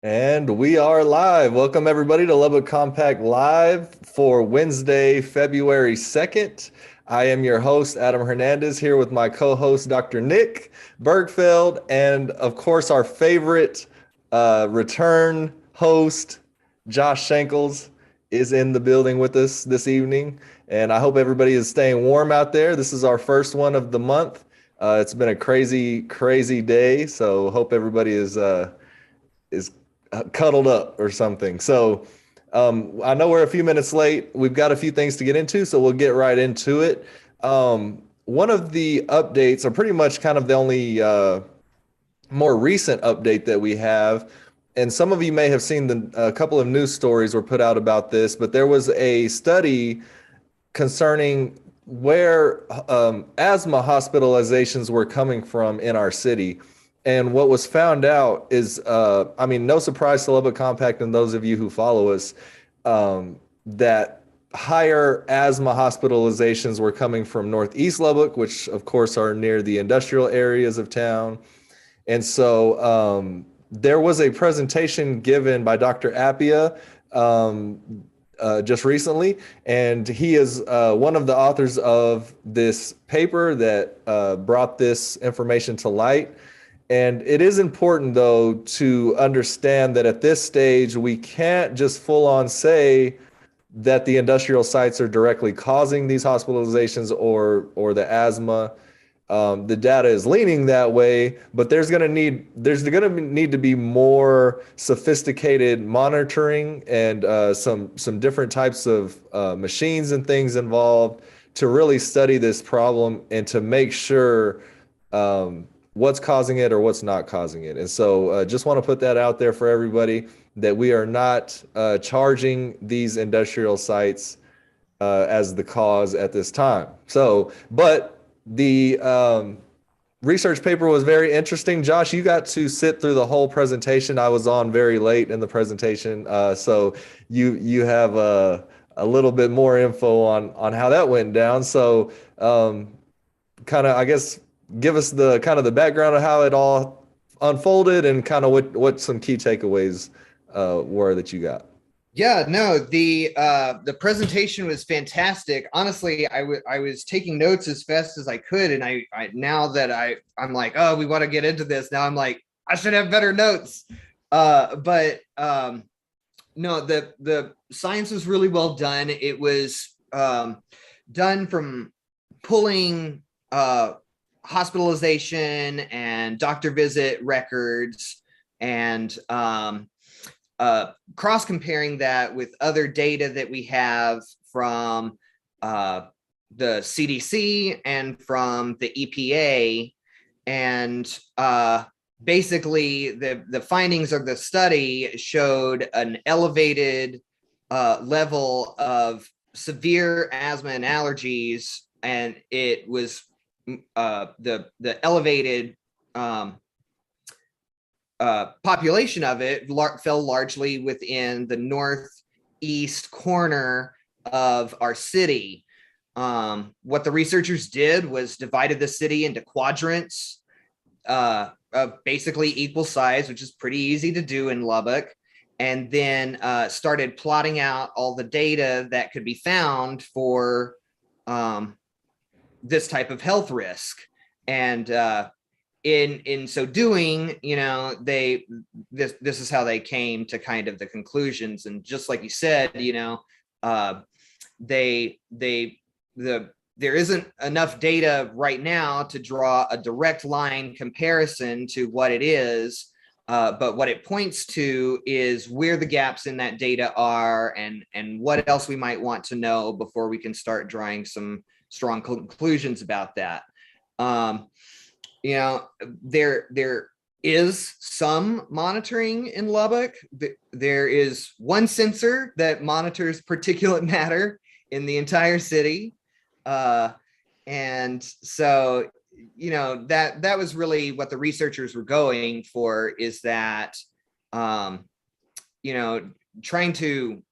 And we are live. Welcome everybody to Lubbock Compact Live for Wednesday, February 2nd. I am your host, Adam Hernandez, here with my co-host, Dr. Nick Bergfeld, and of course, our favorite return host, Josh Shankles, is in the building with us this evening. And I hope everybody is staying warm out there. This is our first one of the month. It's been a crazy, crazy day, so hope everybody is cuddled up or something. So I know we're a few minutes late. We've got a few things to get into, so we'll get right into it. One of the updates, or pretty much kind of the only more recent update that we have, and some of you may have seen a couple of news stories were put out about this, but there was a study concerning where asthma hospitalizations were coming from in our city. And what was found out is, no surprise to Lubbock Compact and those of you who follow us, that higher asthma hospitalizations were coming from Northeast Lubbock, which of course are near the industrial areas of town. And so there was a presentation given by Dr. Appia just recently, and he is one of the authors of this paper that brought this information to light. And it is important, though, to understand that at this stage, we can't just full on say that the industrial sites are directly causing these hospitalizations or the asthma. The data is leaning that way, but there's going to need to be more sophisticated monitoring and some different types of machines and things involved to really study this problem and to make sure what's causing it or what's not causing it. And so just want to put that out there for everybody that we are not charging these industrial sites as the cause at this time. So, but the research paper was very interesting. Josh, you got to sit through the whole presentation. I was on very late in the presentation. So you have a little bit more info on how that went down. So kind of, I guess, give us the kind of the background of how it all unfolded and kind of what some key takeaways were that you got. Yeah, no, the presentation was fantastic. Honestly, I was taking notes as fast as I could, and I now that I'm like, oh, we want to get into this. Now I'm like, I should have better notes. But no, the science was really well done. It was done from pulling hospitalization and doctor visit records and cross comparing that with other data that we have from the CDC and from the EPA. And basically the findings of the study showed an elevated level of severe asthma and allergies, and it was the elevated population of it fell largely within the northeast corner of our city. What the researchers did was divided the city into quadrants of basically equal size, which is pretty easy to do in Lubbock, and then started plotting out all the data that could be found for this type of health risk. And in so doing, this is how they came to kind of the conclusions. And just like you said, there isn't enough data right now to draw a direct line comparison to what it is. But what it points to is where the gaps in that data are and what else we might want to know before we can start drawing some strong conclusions about that. There is some monitoring in Lubbock. There is one sensor that monitors particulate matter in the entire city. And so, that was really what the researchers were going for, is that, trying to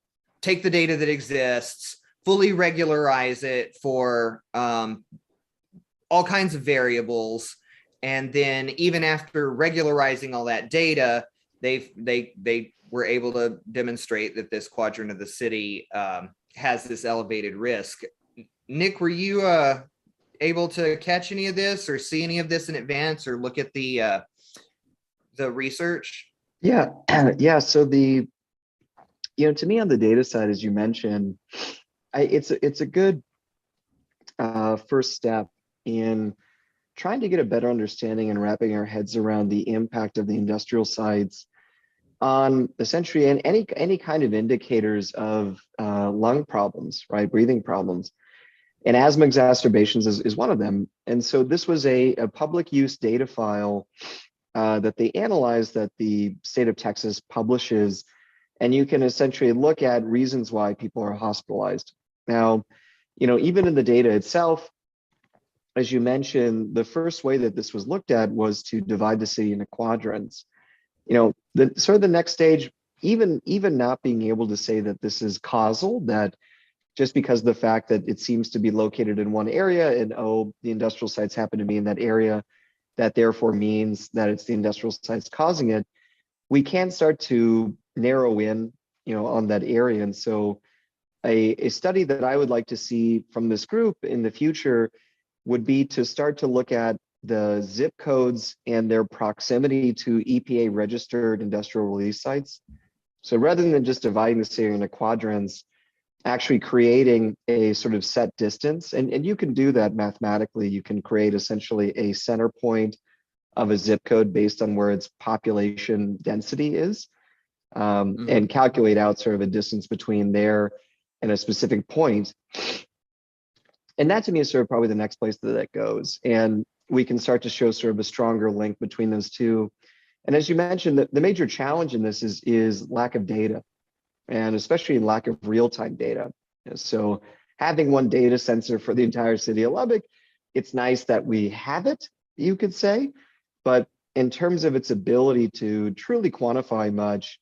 take the data that exists, fully regularize it for all kinds of variables. And then even after regularizing all that data, they were able to demonstrate that this quadrant of the city has this elevated risk. Nick, were you able to catch any of this or see any of this in advance or look at the research? Yeah, yeah. So to me on the data side, as you mentioned, it's a good first step in trying to get a better understanding and wrapping our heads around the impact of the industrial sites on essentially any kind of indicators of lung problems, right? Breathing problems. And asthma exacerbations is one of them. And so this was a public use data file that they analyzed that the state of Texas publishes. And you can essentially look at reasons why people are hospitalized. Now, even in the data itself, as you mentioned, the first way that this was looked at was to divide the city into quadrants. The next stage, even not being able to say that this is causal, that just because of the fact that it seems to be located in one area and the industrial sites happen to be in that area, that therefore means that it's the industrial sites causing it. We can start to narrow in, on that area. And so a study that I would like to see from this group in the future would be to start to look at the zip codes and their proximity to EPA registered industrial release sites. So rather than just dividing the city into quadrants, actually creating a sort of set distance, and you can do that mathematically. You can create essentially a center point of a zip code based on where its population density is, and calculate out sort of a distance between there and a specific point. And that to me is sort of probably the next place that goes. And we can start to show sort of a stronger link between those two. And as you mentioned, the major challenge in this is lack of data, and especially lack of real-time data. So having one data sensor for the entire city of Lubbock, it's nice that we have it, you could say, but in terms of its ability to truly quantify much,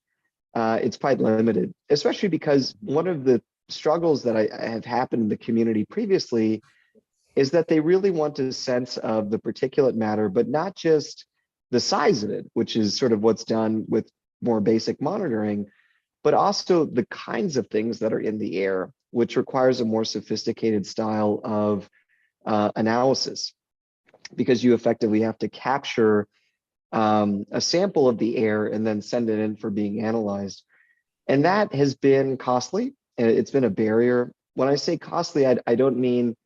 it's quite limited, especially because one of the struggles that I have happened in the community previously is that they really want a sense of the particulate matter, but not just the size of it, which is sort of what's done with more basic monitoring, but also the kinds of things that are in the air, which requires a more sophisticated style of analysis, because you effectively have to capture a sample of the air and then send it in for being analyzed. And that has been costly, and it's been a barrier. When I say costly, I don't mean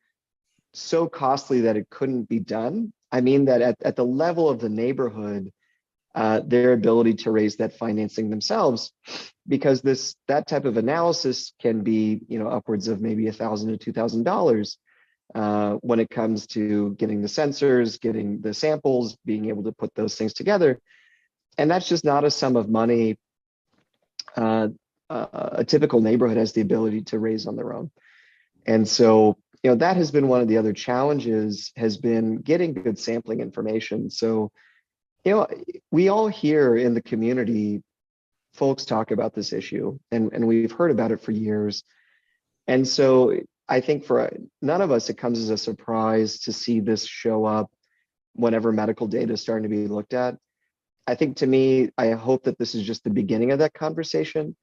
so costly that it couldn't be done. I mean that at the level of the neighborhood, their ability to raise that financing themselves, because that type of analysis can be, upwards of maybe $1,000 to $2,000 when it comes to getting the sensors, getting the samples, being able to put those things together. And that's just not a sum of money a typical neighborhood has the ability to raise on their own. And so, that has been one of the other challenges, has been getting good sampling information. So, we all hear in the community folks talk about this issue, and we've heard about it for years. And so I think for none of us, it comes as a surprise to see this show up whenever medical data is starting to be looked at. I think, to me, I hope that this is just the beginning of that conversation,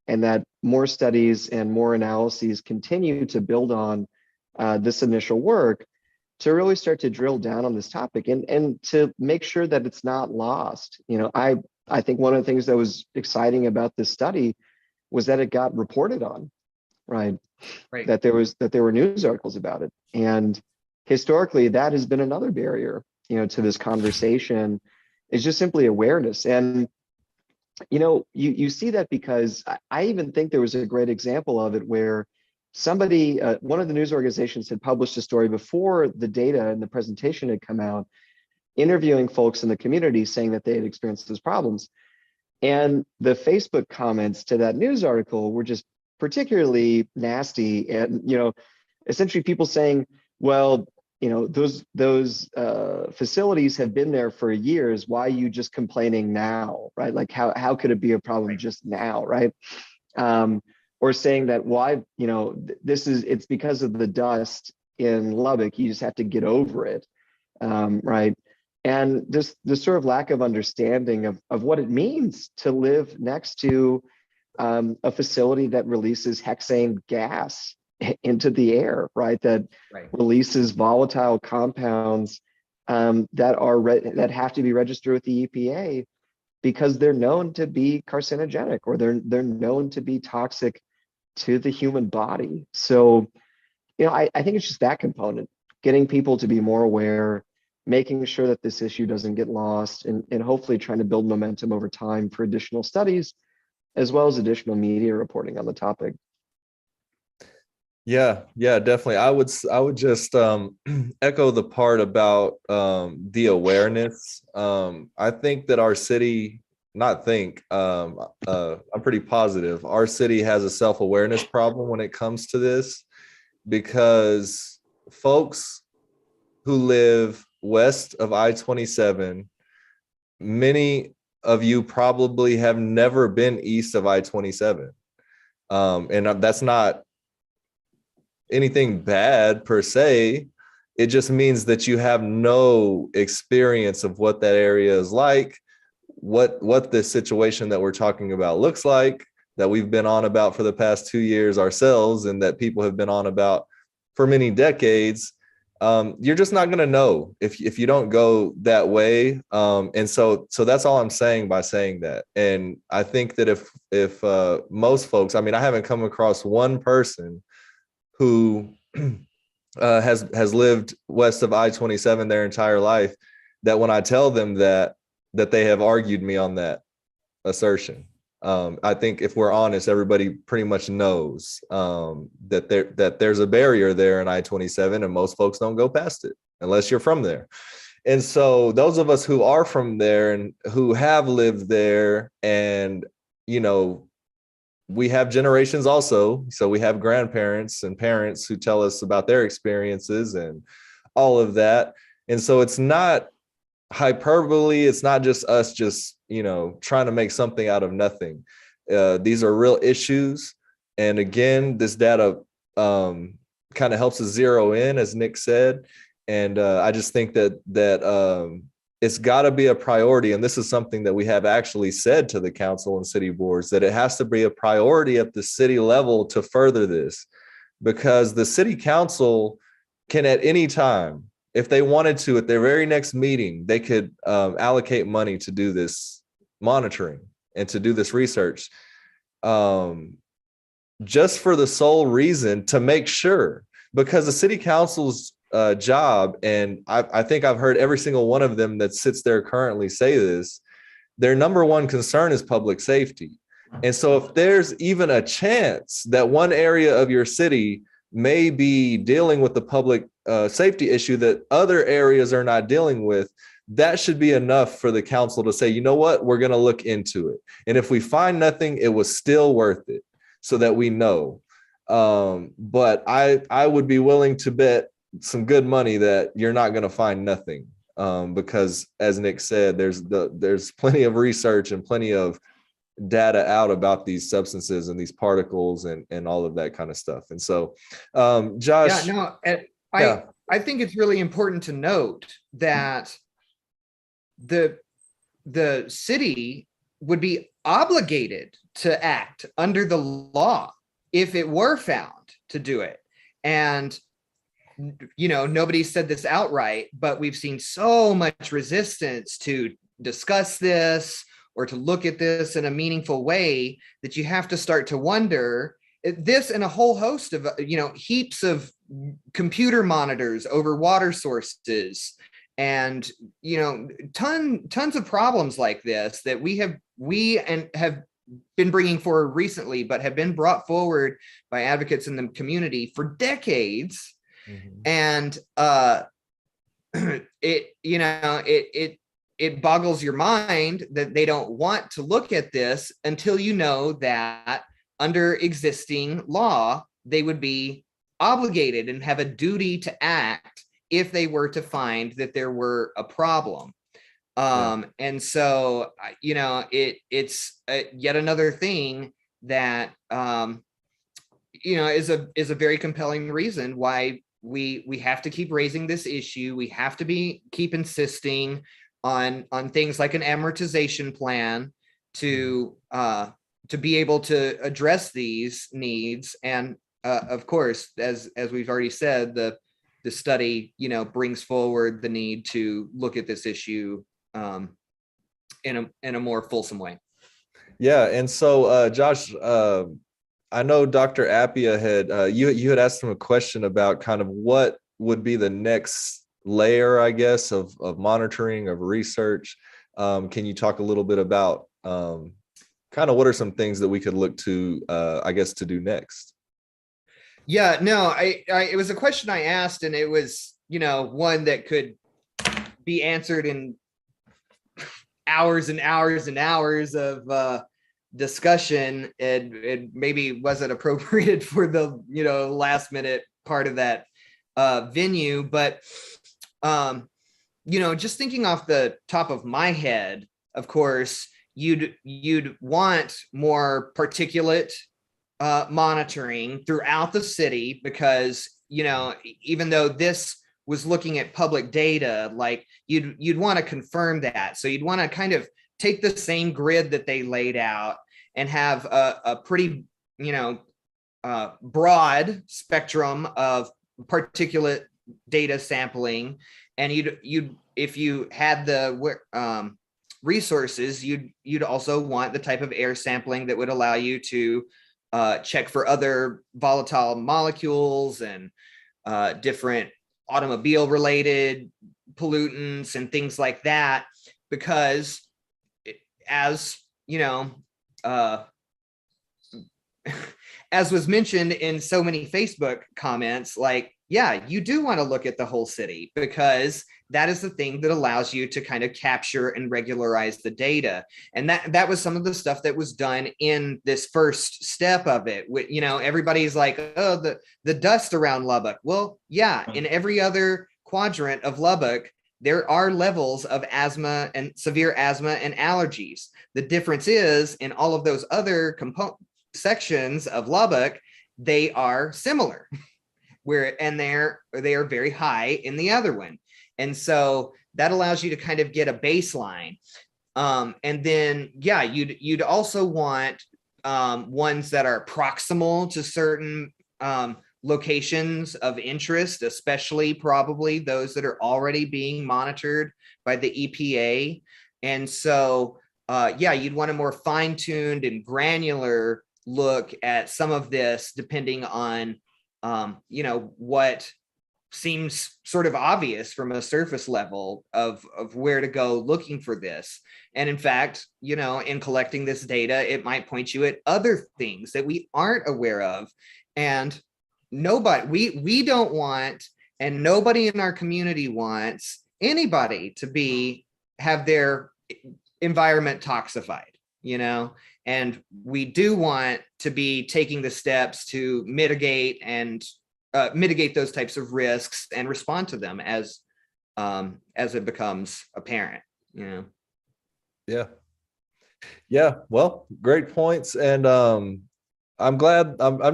and that more studies and more analyses continue to build on this initial work to really start to drill down on this topic and to make sure that it's not lost. I think one of the things that was exciting about this study was that it got reported on, right? That there were news articles about it. And historically, that has been another barrier, to this conversation, is just simply awareness. And you see that because I even think there was a great example of it where somebody, one of the news organizations had published a story before the data and the presentation had come out, interviewing folks in the community saying that they had experienced those problems. And the Facebook comments to that news article were just particularly nasty. And, essentially people saying, well, those facilities have been there for years. Why are you just complaining now, right? Like how could it be a problem just now, right? Or saying that why, it's because of the dust in Lubbock. You just have to get over it, right? And just the sort of lack of understanding of what it means to live next to a facility that releases hexane gas into the air, right? That Right. releases volatile compounds that have to be registered with the EPA because they're known to be carcinogenic, or they're known to be toxic to the human body. So, I think it's just that component, getting people to be more aware, making sure that this issue doesn't get lost, and hopefully trying to build momentum over time for additional studies, as well as additional media reporting on the topic. Yeah, definitely. I would just echo the part about the awareness. I think that our city, not think, I'm pretty positive our city has a self-awareness problem when it comes to this, because folks who live west of I-27, many of you probably have never been east of I-27. And that's not anything bad per se. It just means that you have no experience of what that area is like, what the situation that we're talking about looks like, that we've been on about for the past 2 years ourselves, and that people have been on about for many decades. You're just not going to know if you don't go that way. And so that's all I'm saying by saying that. And I think that if most folks, I mean, I haven't come across one person who has lived west of I-27 their entire life, that when I tell them that they have argued me on that assertion. I think if we're honest, everybody pretty much knows that there's a barrier there in I-27, and most folks don't go past it unless you're from there. And so those of us who are from there and who have lived there, and we have generations also. So we have grandparents and parents who tell us about their experiences and all of that. And so it's not hyperbole. It's not just us trying to make something out of nothing. These are real issues. And again, this data kind of helps us zero in, as Nick said. And I just think that it's got to be a priority. And this is something that we have actually said to the council and city boards, that it has to be a priority at the city level to further this, because the city council can at any time, if they wanted to, at their very next meeting, they could allocate money to do this monitoring and to do this research, just for the sole reason to make sure, because the city council's job, and I think I've heard every single one of them that sits there currently say this, their number one concern is public safety. And so if there's even a chance that one area of your city may be dealing with the public safety issue that other areas are not dealing with, that should be enough for the council to say, you know what, we're going to look into it. And if we find nothing, it was still worth it, so that we know. But I would be willing to bet some good money that you're not going to find nothing, because as Nick said, there's plenty of research and plenty of data out about these substances and these particles and all of that kind of stuff. And so Josh. Yeah, no, I think it's really important to note that the city would be obligated to act under the law if it were found to do it. And nobody said this outright, but we've seen so much resistance to discuss this or to look at this in a meaningful way that you have to start to wonder this, and a whole host of, heaps of computer monitors over water sources, and, tons of problems like this that we have been bringing forward recently, but have been brought forward by advocates in the community for decades. Mm-hmm. And it boggles your mind that they don't want to look at this until that under existing law, they would be obligated and have a duty to act if they were to find that there were a problem. And so, it's yet another thing that, is a very compelling reason why we have to keep raising this issue. We have to keep insisting on things like an amortization plan to be able to address these needs. And of course, as we've already said, the study, brings forward the need to look at this issue in a more fulsome way. Yeah, and so Josh, I know Dr. Appia had you had asked him a question about kind of what would be the next layer, I guess, of monitoring, of research. Can you talk a little bit about kind of what are some things that we could look to, I guess, to do next? Yeah, no, it was a question I asked, and it was, one that could be answered in hours and hours and hours of discussion. It maybe wasn't appropriate for the, last minute part of that venue, but just thinking off the top of my head, of course, you'd want more particulate monitoring throughout the city, because even though this was looking at public data, like you'd want to confirm that. So you'd want to kind of take the same grid that they laid out and have a pretty broad spectrum of particulate data sampling. And you'd if you had the resources, you'd also want the type of air sampling that would allow you to check for other volatile molecules and different automobile related pollutants and things like that, because as as was mentioned in so many Facebook comments, like, yeah, you do want to look at the whole city, because that is the thing that allows you to kind of capture and regularize the data. And that was some of the stuff that was done in this first step of it. Everybody's like, oh, the dust around Lubbock. Well, yeah, in every other quadrant of Lubbock, there are levels of asthma and severe asthma and allergies. The difference is in all of those other sections of Lubbock, they are similar, they are very high in the other one. And so that allows you to kind of get a baseline. And then, yeah, you'd also want ones that are proximal to certain locations of interest, especially probably those that are already being monitored by the EPA. And so, you'd want a more fine-tuned and granular look at some of this, depending on, what seems sort of obvious from a surface level of where to go looking for this. And in fact, in collecting this data, it might point you at other things that we aren't aware of. And we don't want, and nobody in our community wants anybody to have their environment toxified, and we do want to be taking the steps to mitigate those types of risks and respond to them as it becomes apparent. Yeah, well, great points. And I'm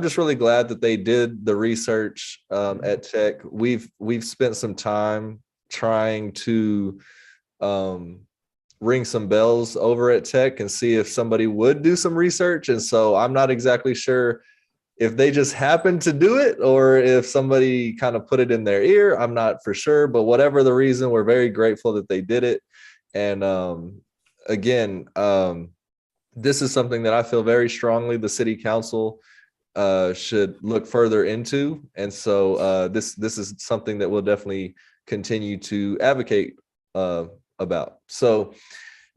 just really glad that they did the research at Tech. We've spent some time trying to ring some bells over at Tech and see if somebody would do some research. And so I'm not exactly sure if they just happened to do it or if somebody kind of put it in their ear. I'm not for sure, but whatever the reason, we're very grateful that they did it. And again, this is something that I feel very strongly the city council should look further into. And so this is something that we'll definitely continue to advocate about. So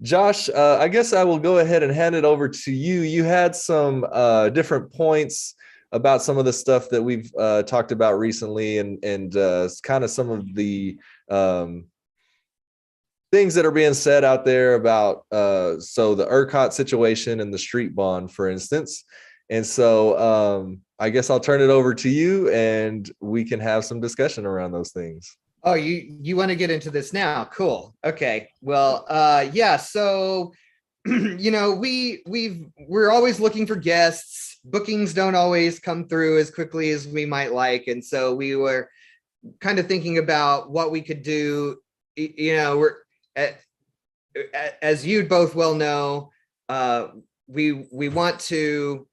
Josh, I guess I will go ahead and hand it over to you. You had some different points about some of the stuff that we've talked about recently, and kind of some of the things that are being said out there about so the ERCOT situation and the street bond, for instance. And so I guess I'll turn it over to you and we can have some discussion around those things. Oh, you want to get into this now? Cool. Okay. Well, yeah. So, we're always looking for guests. Bookings don't always come through as quickly as we might like, and so we were kind of thinking about what we could do. You know, we're as you both well know, we want to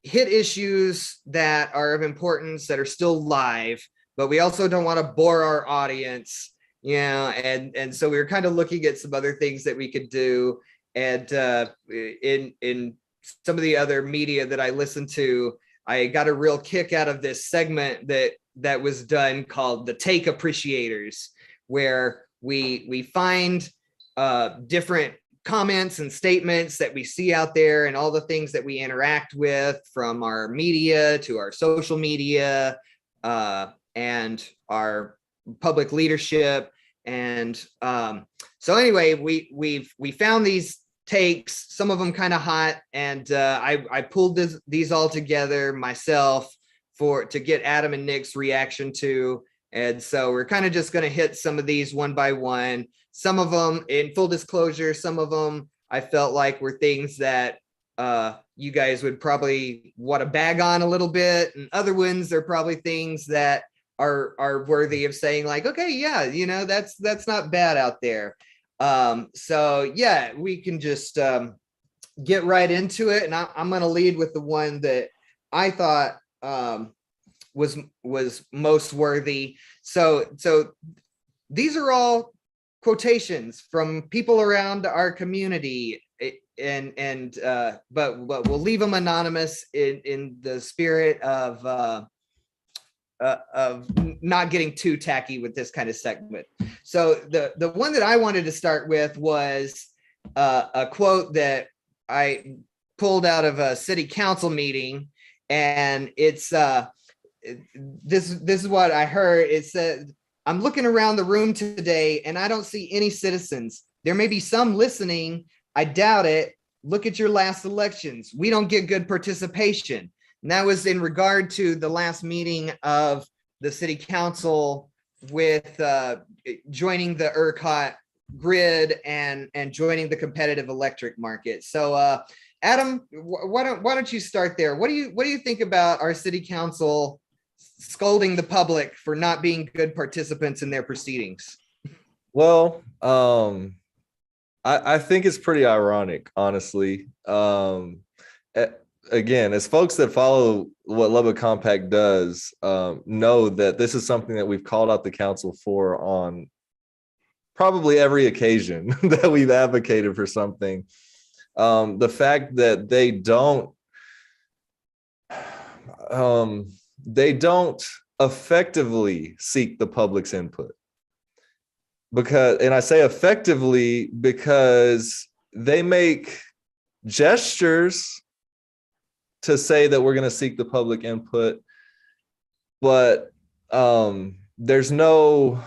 hit issues that are of importance that are still live, but we also don't want to bore our audience, you know, and so we were kind of looking at some other things that we could do. And in some of the other media that I listened to, I got a real kick out of this segment that was done called the Take Appreciators, where we find different comments and statements that we see out there and all the things that we interact with, from our media to our social media and our public leadership. And so anyway, we found these takes, some of them kind of hot, and I pulled these all together myself to get Adam and Nick's reaction to. And so we're kind of just going to hit some of these one by one. Some of them, in full disclosure, some of them I felt like were things that you guys would probably want to bag on a little bit, and other ones, they're probably things that are worthy of saying, like, okay, yeah, you know, that's not bad out there. So yeah, we can just get right into it, and I'm going to lead with the one that I thought was most worthy. So these are all quotations from people around our community, but we'll leave them anonymous in the spirit of not getting too tacky with this kind of segment. So the one that I wanted to start with was a quote that I pulled out of a city council meeting, and it's this is what I heard. It said, "I'm looking around the room today and I don't see any citizens. There may be some listening. I doubt it. Look at your last elections. We don't get good participation." And that was in regard to the last meeting of the city council with joining the ERCOT grid and joining the competitive electric market. So Adam, why don't you start there? What do you think about our city council scolding the public for not being good participants in their proceedings? Well, I think it's pretty ironic, honestly. Again, as folks that follow what Lubbock Compact does, know that this is something that we've called out the council for on probably every occasion that we've advocated for something. The fact that they don't effectively seek the public's input, and I say effectively because they make gestures to say that we're going to seek the public input, but there's no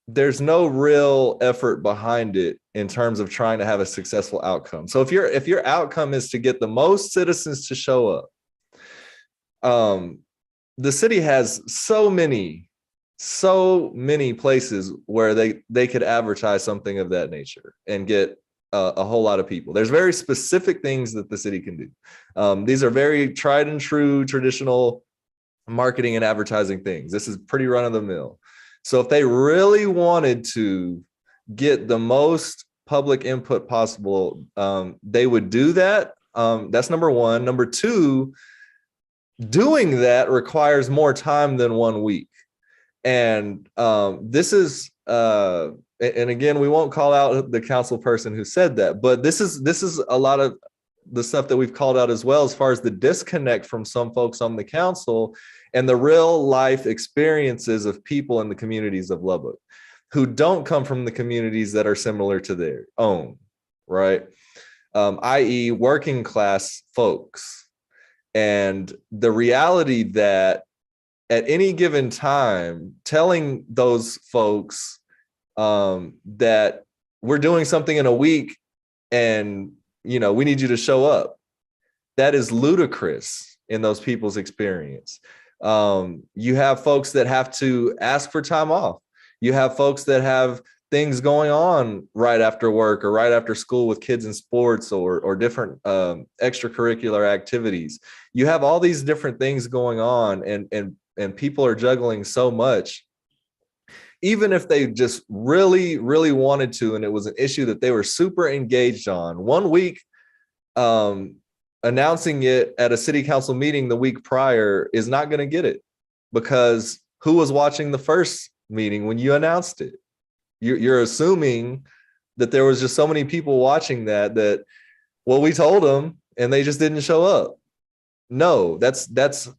real effort behind it in terms of trying to have a successful outcome. So if your outcome is to get the most citizens to show up, the city has so many places where they could advertise something of that nature and get a whole lot of people. There's very specific things that the city can do. These are very tried and true traditional marketing and advertising things. This is pretty run of the mill. So if they really wanted to get the most public input possible, they would do that. That's number one. Number two, doing that requires more time than 1 week. And this is, and again, we won't call out the council person who said that, but this is a lot of the stuff that we've called out as well, as far as the disconnect from some folks on the council and the real life experiences of people in the communities of Lubbock who don't come from the communities that are similar to their own, right? I.e. working class folks. And the reality that at any given time, telling those folks that we're doing something in a week and, you know, we need you to show up, that is ludicrous in those people's experience. You have folks that have to ask for time off. You have folks that have things going on right after work or right after school with kids in sports or different extracurricular activities. You have all these different things going on, and and people are juggling so much. Even if they just really, really wanted to, and it was an issue that they were super engaged on, 1 week announcing it at a city council meeting the week prior is not going to get it, because who was watching the first meeting when you announced it? You're assuming that there was just so many people watching that, well, we told them and they just didn't show up. No,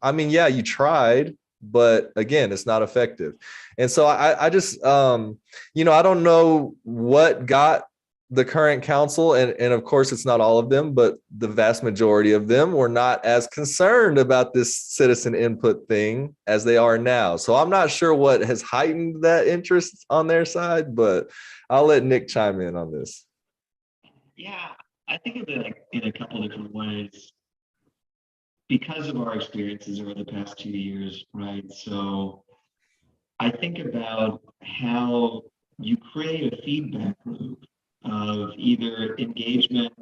I mean, yeah, you tried, but again, it's not effective. And so I just, I don't know what got the current council, and of course it's not all of them, but the vast majority of them were not as concerned about this citizen input thing as they are now. So I'm not sure what has heightened that interest on their side, but I'll let Nick chime in on this. Yeah, I think of it in a couple different ways because of our experiences over the past 2 years, right? So I think about how you create a feedback loop of either engagement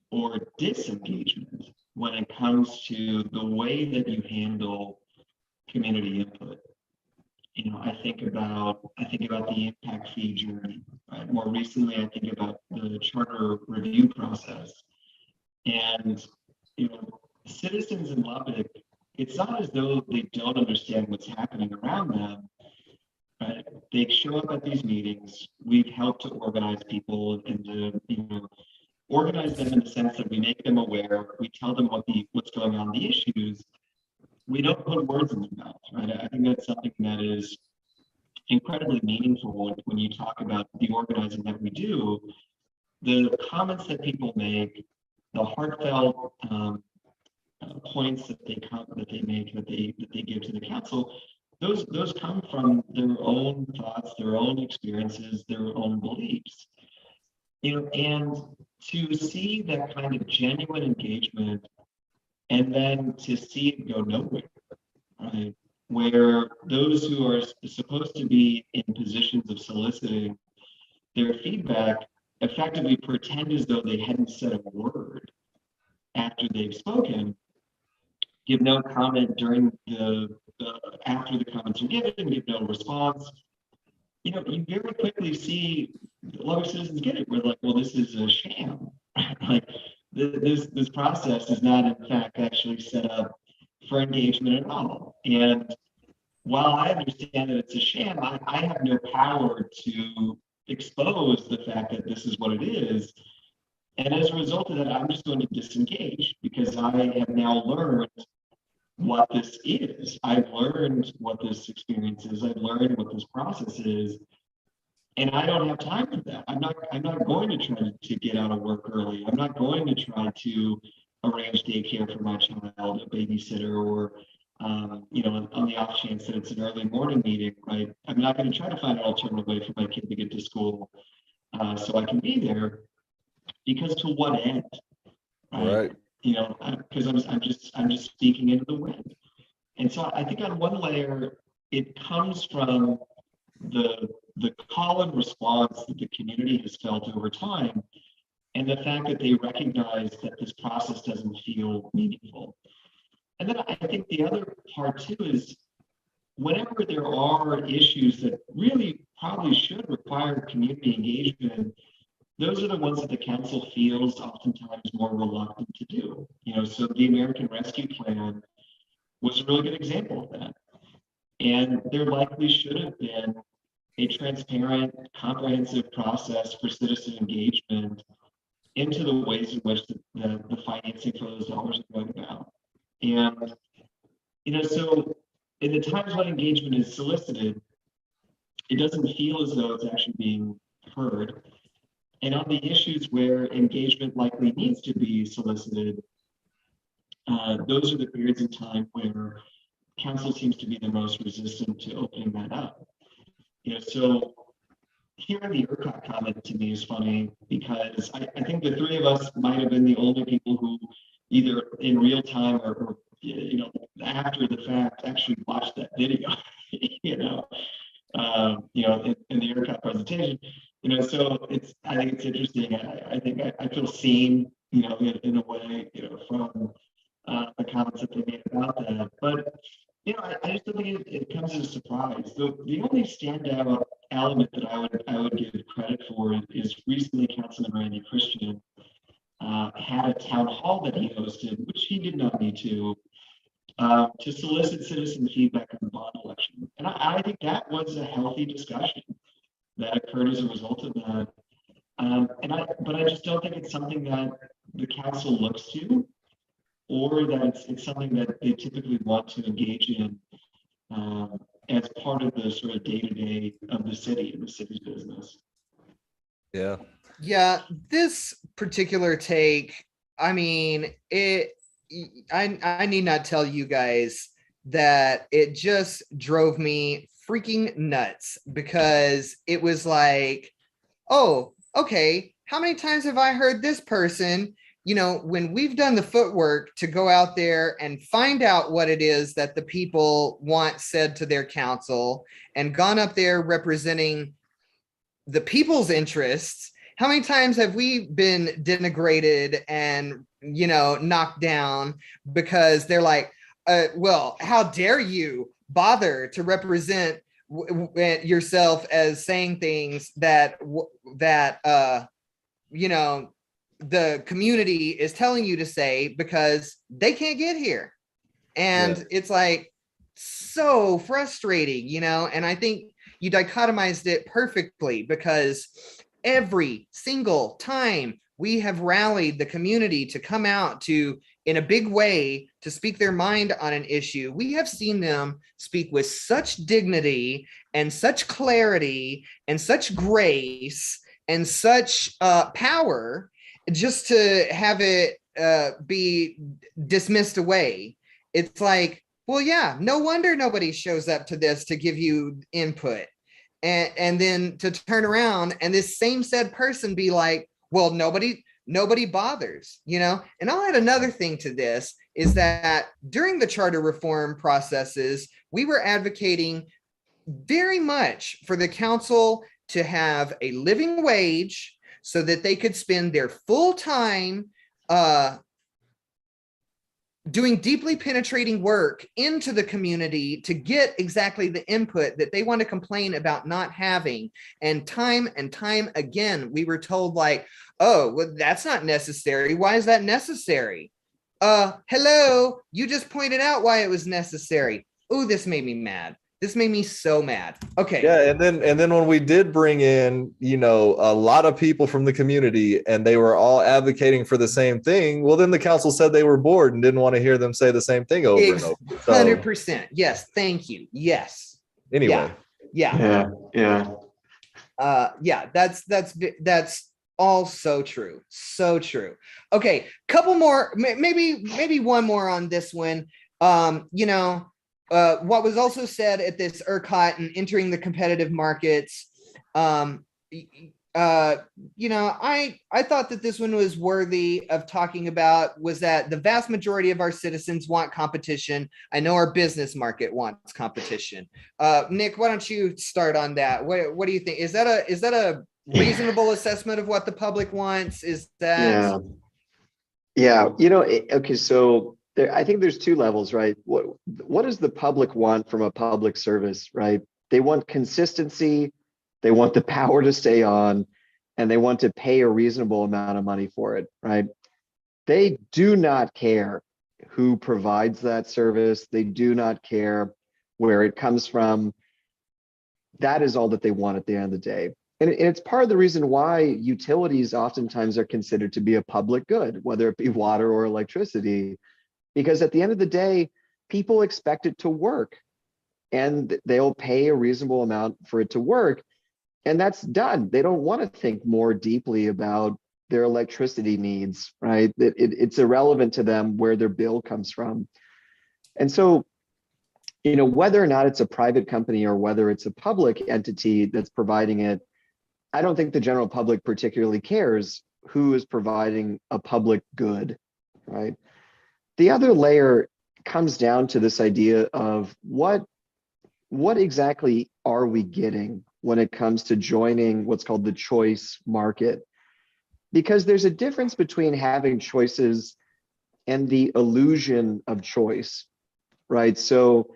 or disengagement when it comes to the way that you handle community input. I think about the impact fee journey. Right? More recently, I think about the charter review process, and citizens in Lubbock. It's not as though they don't understand what's happening around them. Right? They show up at these meetings. We've helped to organize people and to organize them in the sense that we make them aware. We tell them what's going on, the issues. We don't put words in their mouth, right? I think that's something that is incredibly meaningful when you talk about the organizing that we do. The comments that people make, the heartfelt points that they make, that they give to the council, those come from their own thoughts, their own experiences, their own beliefs. And to see that kind of genuine engagement, and then to see it go nowhere, right? Where those who are supposed to be in positions of soliciting their feedback effectively pretend as though they hadn't said a word after they've spoken, give no comment during after the comments are given, give no response. You very quickly see a lot of citizens get it. We're like, well, this is a sham. Like this process is not in fact actually set up for engagement at all. And while I understand that it's a sham, I have no power to expose the fact that this is what it is. And as a result of that, I'm just going to disengage because I have now learned what this is. I've learned what this experience is. I've learned what this process is. And I don't have time for that. I'm not going to try to get out of work early. I'm not going to try to arrange daycare for my child, a babysitter, or on the off chance that it's an early morning meeting, right? I'm not going to try to find an alternative way for my kid to get to school so I can be there. Because to what end? Right. Because I'm just speaking into the wind. And so I think on one layer, it comes from the call and response that the community has felt over time, and the fact that they recognize that this process doesn't feel meaningful. And then I think the other part too is whenever there are issues that really probably should require community engagement, those are the ones that the council feels oftentimes more reluctant to do. So the American Rescue Plan was a really good example of that. And there likely should have been a transparent, comprehensive process for citizen engagement into the ways in which the financing for those dollars are going about. And, so in the times when engagement is solicited, it doesn't feel as though it's actually being heard. And on the issues where engagement likely needs to be solicited, those are the periods in time where council seems to be the most resistant to opening that up. So hearing the ERCOT comment to me is funny because I think the three of us might have been the only people who either in real time or after the fact actually watched that video, in the ERCOT presentation. So I think it's interesting. I think I feel seen, in a way, from the comments that they made about that. But I just don't think it comes as a surprise. The only standout element that I would give credit for is recently Councilman Randy Christian had a town hall that he hosted, which he did not need to solicit citizen feedback on the bond election. And I think that was a healthy discussion that occurred as a result of that. But I just don't think it's something that the council looks to, or that it's something that they typically want to engage in as part of the sort of day-to-day of the city and the city's business. Yeah. Yeah, this particular take, I mean, I need not tell you guys that it just drove me freaking nuts, because it was like, oh, okay, how many times have I heard this person, when we've done the footwork to go out there and find out what it is that the people want said to their council, and gone up there representing the people's interests, how many times have we been denigrated and, knocked down because they're like, well, how dare you bother to represent yourself as saying things that the community is telling you to say, because they can't get here. And It's like so frustrating, and I think you dichotomized it perfectly, because every single time we have rallied the community to come out in a big way to speak their mind on an issue, we have seen them speak with such dignity and such clarity and such grace and such power, just to have it be dismissed away. It's like, well, yeah, no wonder nobody shows up to this to give you input. And then to turn around and this same said person be like, well, nobody bothers, And I'll add another thing to this, is that during the charter reform processes, we were advocating very much for the council to have a living wage so that they could spend their full time doing deeply penetrating work into the community to get exactly the input that they want to complain about not having. And time again, we were told like, oh, well, that's not necessary. Why is that necessary? Hello, you just pointed out why it was necessary. Oh, this made me mad. This made me so mad. Okay. Yeah, and then when we did bring in, a lot of people from the community and they were all advocating for the same thing, well, then the council said they were bored and didn't want to hear them say the same thing over and over. 100%. Yes, thank you. Yes. Anyway. Yeah. That's all so true. So true. Okay, couple more, maybe one more on this one. What was also said at this ERCOT and entering the competitive markets, I thought that this one was worthy of talking about, was that the vast majority of our citizens want competition. I know our business market wants competition. Nick, why don't you start on that? What do you think? Is that a reasonable assessment of what the public wants? Is that? Yeah. Okay. So I think there's two levels, right? What does the public want from a public service, right? They want consistency, they want the power to stay on, and they want to pay a reasonable amount of money for it, right? They do not care who provides that service. They do not care where it comes from. That is all that they want at the end of the day. And it's part of the reason why utilities oftentimes are considered to be a public good, whether it be water or electricity. Because at the end of the day, people expect it to work and they'll pay a reasonable amount for it to work. And that's done. They don't want to think more deeply about their electricity needs, right? It's irrelevant to them where their bill comes from. And so, whether or not it's a private company or whether it's a public entity that's providing it, I don't think the general public particularly cares who is providing a public good, right? The other layer comes down to this idea of what exactly are we getting when it comes to joining what's called the choice market? Because there's a difference between having choices and the illusion of choice, right? So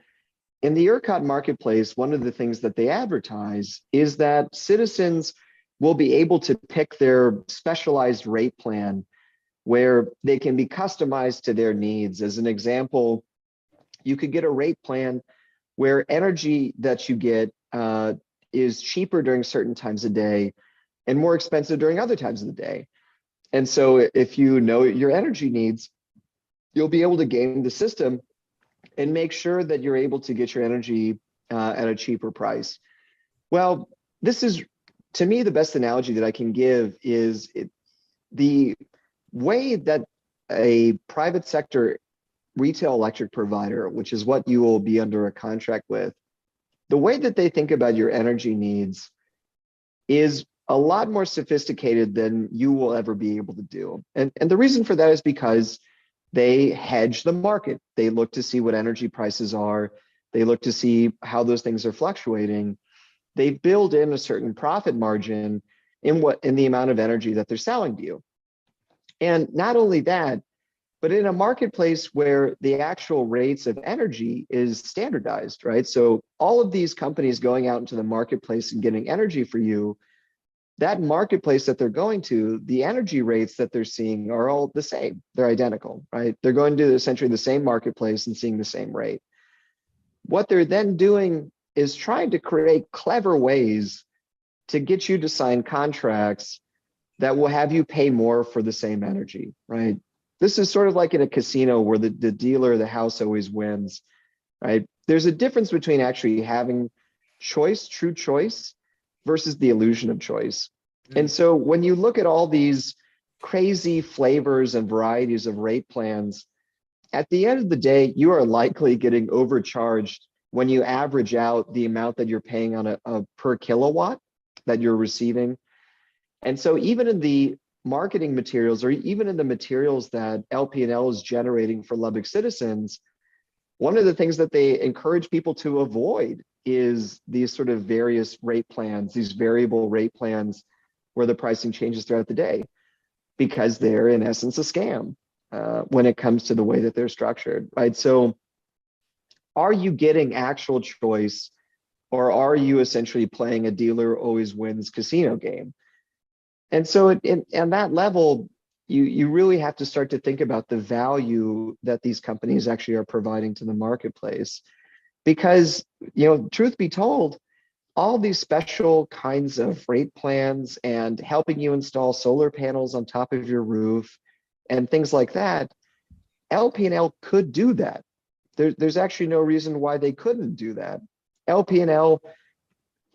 in the ERCOT marketplace, one of the things that they advertise is that citizens will be able to pick their specialized rate plan where they can be customized to their needs. As an example, you could get a rate plan where energy that you get is cheaper during certain times of day and more expensive during other times of the day. And so if you know your energy needs, you'll be able to game the system and make sure that you're able to get your energy at a cheaper price. Well, this is, to me, the best analogy that I can give is the way that a private sector retail electric provider, which is what you will be under a contract with, the way that they think about your energy needs is a lot more sophisticated than you will ever be able to do. And the reason for that is because they hedge the market. They look to see what energy prices are. They look to see how those things are fluctuating. They build in a certain profit margin in the amount of energy that they're selling to you. And not only that, but in a marketplace where the actual rates of energy is standardized, right? So all of these companies going out into the marketplace and getting energy for you, that marketplace that they're going to, the energy rates that they're seeing are all the same. They're identical, right? They're going to essentially the same marketplace and seeing the same rate. What they're then doing is trying to create clever ways to get you to sign contracts that will have you pay more for the same energy, right? This is sort of like in a casino where the dealer, the house always wins, right? There's a difference between actually having choice, true choice, versus the illusion of choice. And so when you look at all these crazy flavors and varieties of rate plans, at the end of the day, you are likely getting overcharged when you average out the amount that you're paying on a per kilowatt that you're receiving. And so even in the marketing materials, or even in the materials that LP&L is generating for Lubbock citizens, one of the things that they encourage people to avoid is these sort of various rate plans, these variable rate plans where the pricing changes throughout the day, because they're in essence a scam when it comes to the way that they're structured, right? So are you getting actual choice, or are you essentially playing a dealer always wins casino game? And so at that level, you really have to start to think about the value that these companies actually are providing to the marketplace. Because, truth be told, all these special kinds of rate plans and helping you install solar panels on top of your roof and things like that, LP&L could do that. There's actually no reason why they couldn't do that. LP&L,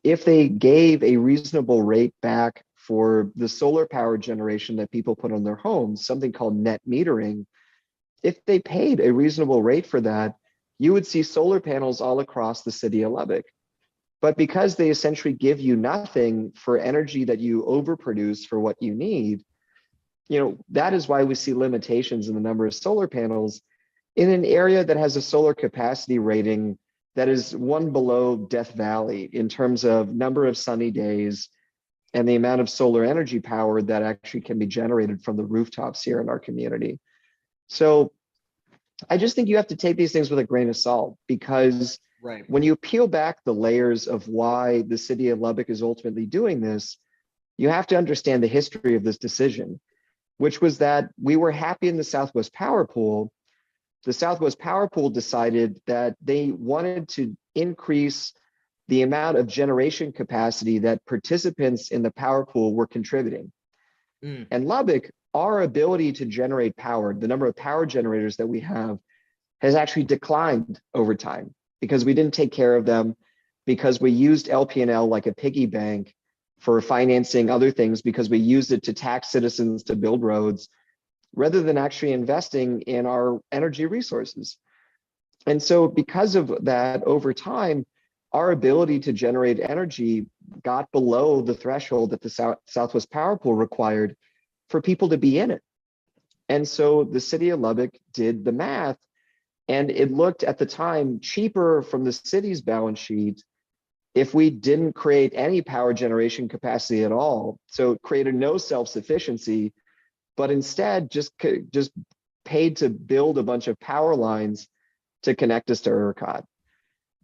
if they gave a reasonable rate back for the solar power generation that people put on their homes, something called net metering, if they paid a reasonable rate for that, you would see solar panels all across the city of Lubbock. But because they essentially give you nothing for energy that you overproduce for what you need, that is why we see limitations in the number of solar panels in an area that has a solar capacity rating that is one below Death Valley in terms of number of sunny days and the amount of solar energy power that actually can be generated from the rooftops here in our community. So I just think you have to take these things with a grain of salt, because when you peel back the layers of why the city of Lubbock is ultimately doing this, you have to understand the history of this decision, which was that we were happy in the Southwest Power Pool. The Southwest Power Pool decided that they wanted to increase the amount of generation capacity that participants in the power pool were contributing. And Lubbock, our ability to generate power, the number of power generators that we have, has actually declined over time because we didn't take care of them, because we used LP&L like a piggy bank for financing other things, because we used it to tax citizens to build roads, rather than actually investing in our energy resources. And so because of that, over time, our ability to generate energy got below the threshold that the Southwest Power Pool required for people to be in it. And so the city of Lubbock did the math, and it looked at the time cheaper from the city's balance sheet if we didn't create any power generation capacity at all. So it created no self-sufficiency, but instead just paid to build a bunch of power lines to connect us to ERCOT.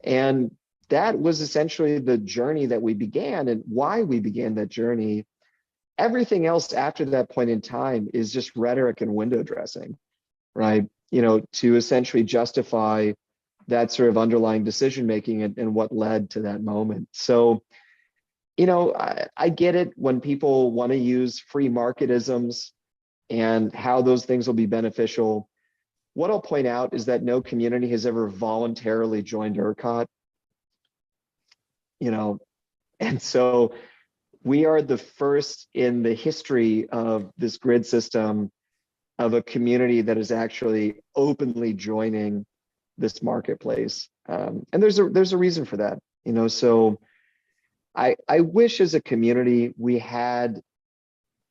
And that was essentially the journey that we began, and why we began that journey. Everything else after that point in time is just rhetoric and window dressing, right? To essentially justify that sort of underlying decision making and what led to that moment. So, I get it when people want to use free marketisms and how those things will be beneficial. What I'll point out is that no community has ever voluntarily joined ERCOT, and so we are the first in the history of this grid system of a community that is actually openly joining this marketplace. And there's a reason for that, so I wish as a community we had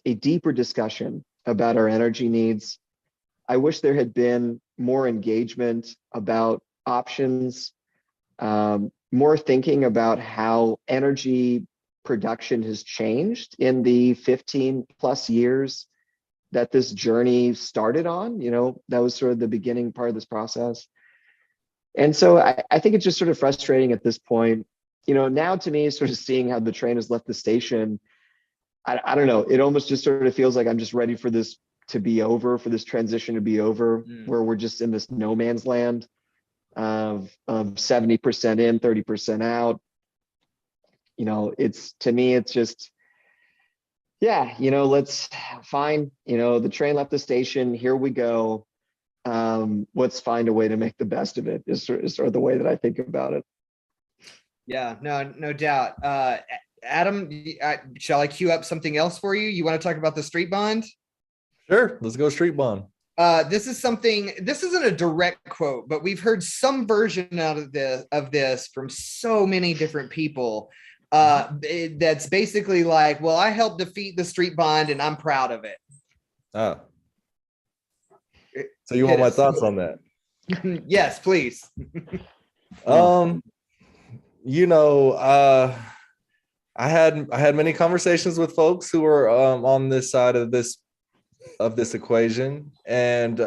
a deeper discussion about our energy needs. I wish there had been more engagement about options, more thinking about how energy production has changed in the 15 plus years that this journey started on. That was sort of the beginning part of this process. And so I think it's just sort of frustrating at this point. Now to me, sort of seeing how the train has left the station, I don't know, it almost just sort of feels like I'm just ready for this to be over, for this transition to be over, where we're just in this no man's land of 70% in, 30% out. To me, it's just, let's fine. The train left the station. Here we go. Let's find a way to make the best of it is sort of the way that I think about it. Yeah, no doubt. Adam, shall I queue up something else for you? You want to talk about the street bond? Sure, let's go street bond. This isn't a direct quote, but we've heard some version out of this from so many different people. That's basically like, well, I helped defeat the street bond and I'm proud of it. Oh. So you want my thoughts on that? Yes, please. I had many conversations with folks who were on this side of this equation, and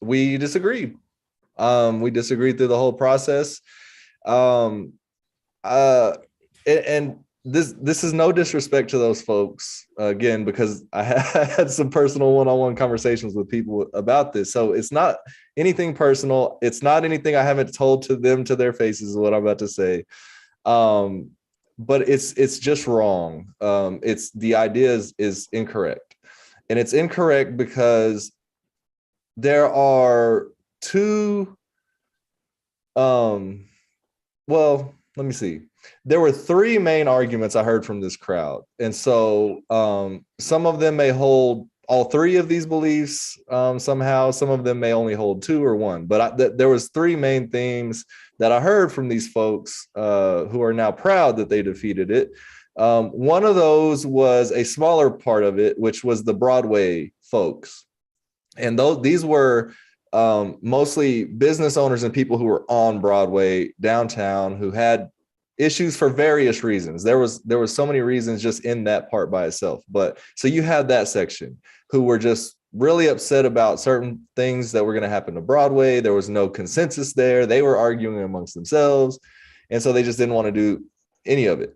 we disagreed. We disagreed through the whole process. And this is no disrespect to those folks, again, because I had some personal one-on-one conversations with people about this. So it's not anything personal. It's not anything I haven't told to them to their faces, is what I'm about to say. But it's just wrong. It's the idea is incorrect. And it's incorrect because there are two, well, let me see. There were three main arguments I heard from this crowd. And so some of them may hold all three of these beliefs somehow. Some of them may only hold two or one. But there was three main themes that I heard from these folks who are now proud that they defeated it. One of those was a smaller part of it, which was the Broadway folks. And these were mostly business owners and people who were on Broadway downtown who had issues for various reasons. There was so many reasons just in that part by itself. But so you had that section who were just really upset about certain things that were going to happen to Broadway. There was no consensus there. They were arguing amongst themselves. And so they just didn't want to do any of it.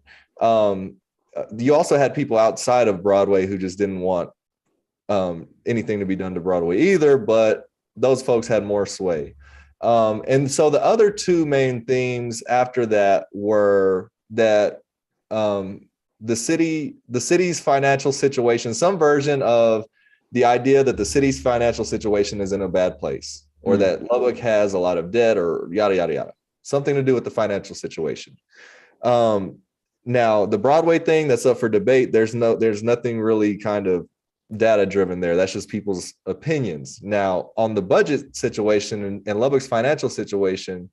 You also had people outside of Broadway who just didn't want anything to be done to Broadway either, but those folks had more sway. And so the other two main themes after that were that the city's financial situation, some version of the idea that the city's financial situation is in a bad place, or that Lubbock has a lot of debt, or yada, yada, yada, something to do with the financial situation. Now, the Broadway thing, that's up for debate. There's nothing really kind of data driven there. That's just people's opinions. Now, on the budget situation and Lubbock's financial situation,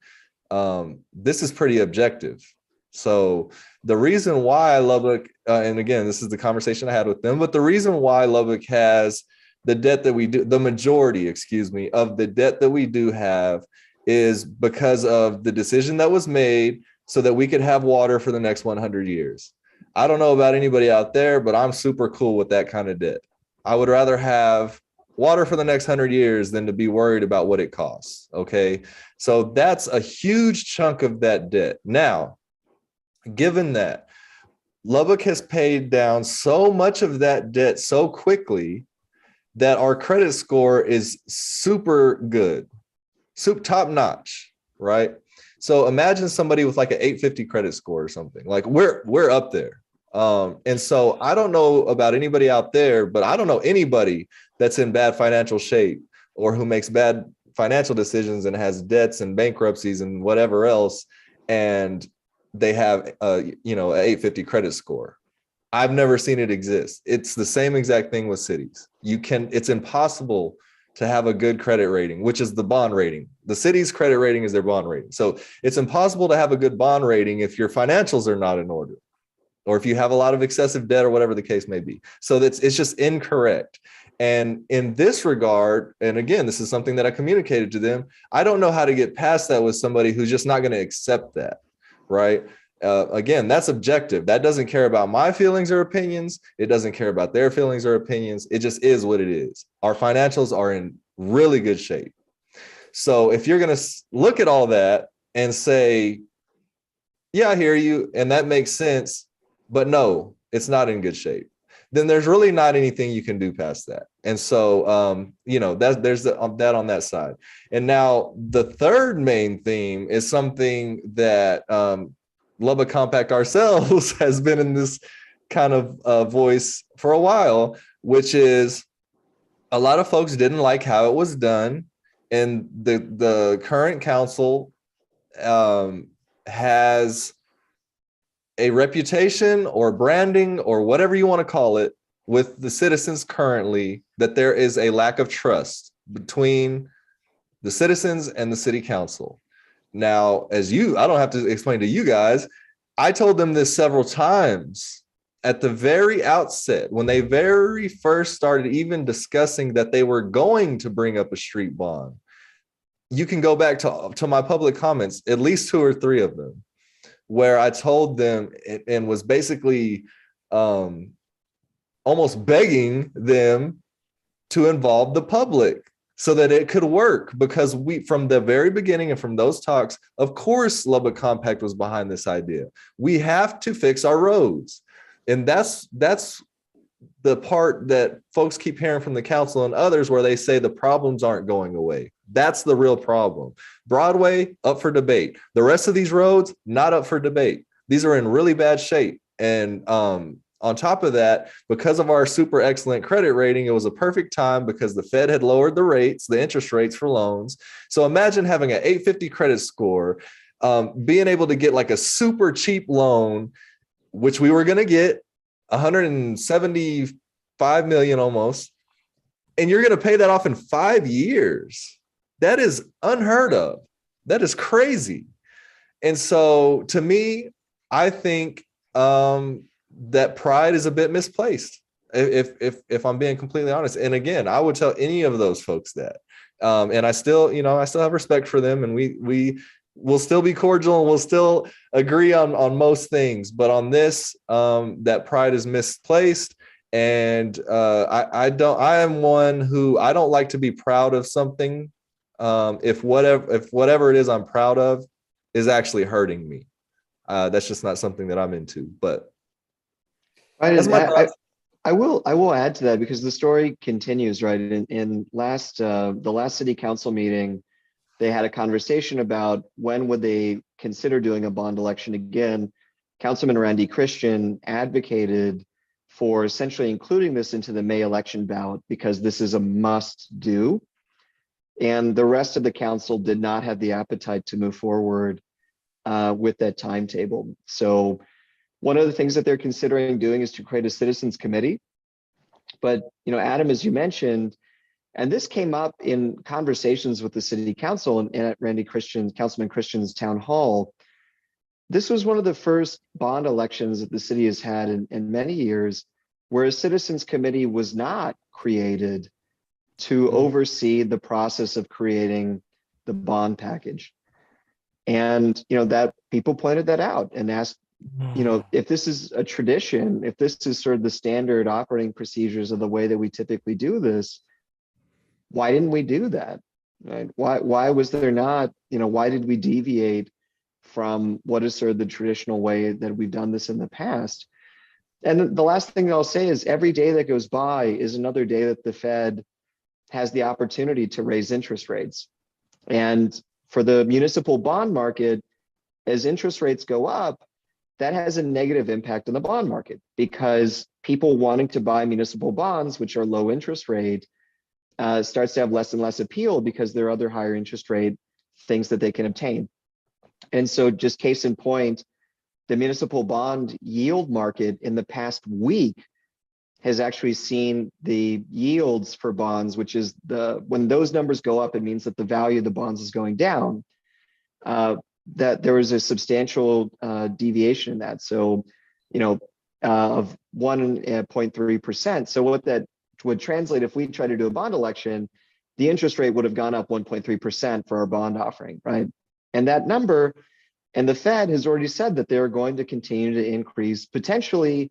this is pretty objective. So the reason why Lubbock, and again, this is the conversation I had with them, but the reason why Lubbock has the debt that we do, the majority, of the debt that we do have, is because of the decision that was made so that we could have water for the next 100 years. I don't know about anybody out there, but I'm super cool with that kind of debt. I would rather have water for the next 100 years than to be worried about what it costs. Okay. So that's a huge chunk of that debt. Now, given that, Lubbock has paid down so much of that debt so quickly that our credit score is super good, top notch, right? So imagine somebody with like an 850 credit score or something. Like we're up there. And so I don't know about anybody out there, but I don't know anybody that's in bad financial shape or who makes bad financial decisions and has debts and bankruptcies and whatever else, and they have an 850 credit score. I've never seen it exist. It's the same exact thing with cities. It's impossible to have a good credit rating, which is the bond rating. The city's credit rating is their bond rating. So it's impossible to have a good bond rating if your financials are not in order, or if you have a lot of excessive debt or whatever the case may be. So it's just incorrect. And in this regard, and again, this is something that I communicated to them, I don't know how to get past that with somebody who's just not going to accept that, right? Again, that's objective. That doesn't care about my feelings or opinions. It doesn't care about their feelings or opinions. It just is what it is. Our financials are in really good shape. So if you're going to look at all that and say, yeah, I hear you, and that makes sense, but no, it's not in good shape, then there's really not anything you can do past that. And so, there's that on that side. And now the third main theme is something that Lubbock Compact ourselves has been in this kind of voice for a while, which is a lot of folks didn't like how it was done. And the current council has a reputation or branding or whatever you want to call it with the citizens currently, that there is a lack of trust between the citizens and the city council. Now, I don't have to explain to you guys, I told them this several times at the very outset, when they very first started even discussing that they were going to bring up a street bond. You can go back to my public comments, at least 2 or 3 of them, where I told them and was basically almost begging them to involve the public so that it could work, because from the very beginning and from those talks, of course, Lubbock Compact was behind this idea. We have to fix our roads. And that's the part that folks keep hearing from the council and others, where they say the problems aren't going away. That's the real problem. Broadway, up for debate. The rest of these roads, not up for debate. These are in really bad shape. And on top of that, because of our super excellent credit rating, it was a perfect time because the Fed had lowered the interest rates for loans. So imagine having an 850 credit score, being able to get like a super cheap loan, which we were going to get $175 million almost, and you're going to pay that off in 5 years. That is unheard of. That is crazy. And so to me, I think that pride is a bit misplaced, if I'm being completely honest. And again, I would tell any of those folks that. And I still have respect for them, and we will still be cordial and we'll still agree on most things. But on this, that pride is misplaced. And I am one who I don't like to be proud of something if whatever it is I'm proud of is actually hurting me. That's just not something that I'm into. But that's my thoughts. I will add to that, because the story continues, right? In the last city council meeting, they had a conversation about when would they consider doing a bond election again. Councilman Randy Christian advocated for essentially including this into the May election ballot, because this is a must do. And the rest of the council did not have the appetite to move forward with that timetable. So one of the things that they're considering doing is to create a citizens committee. But, Adam, as you mentioned, and this came up in conversations with the city council and at Councilman Christian's town hall, this was one of the first bond elections that the city has had in many years where a citizens committee was not created to oversee the process of creating the bond package. And, that people pointed that out and asked, if this is a tradition, if this is sort of the standard operating procedures of the way that we typically do this, why didn't we do that? Right? Why was there not, why did we deviate from what is sort of the traditional way that we've done this in the past? And the last thing I'll say is every day that goes by is another day that the Fed has the opportunity to raise interest rates. And for the municipal bond market, as interest rates go up, that has a negative impact on the bond market because people wanting to buy municipal bonds, which are low interest rate, starts to have less and less appeal because there are other higher interest rate things that they can obtain. And so just case in point, the municipal bond yield market in the past week has actually seen the yields for bonds, which is when those numbers go up, it means that the value of the bonds is going down. That there was a substantial deviation in that. So, of 1.3%. So what that would translate if we try to do a bond election, the interest rate would have gone up 1.3% for our bond offering, right? And that number, and the Fed has already said that they're going to continue to increase potentially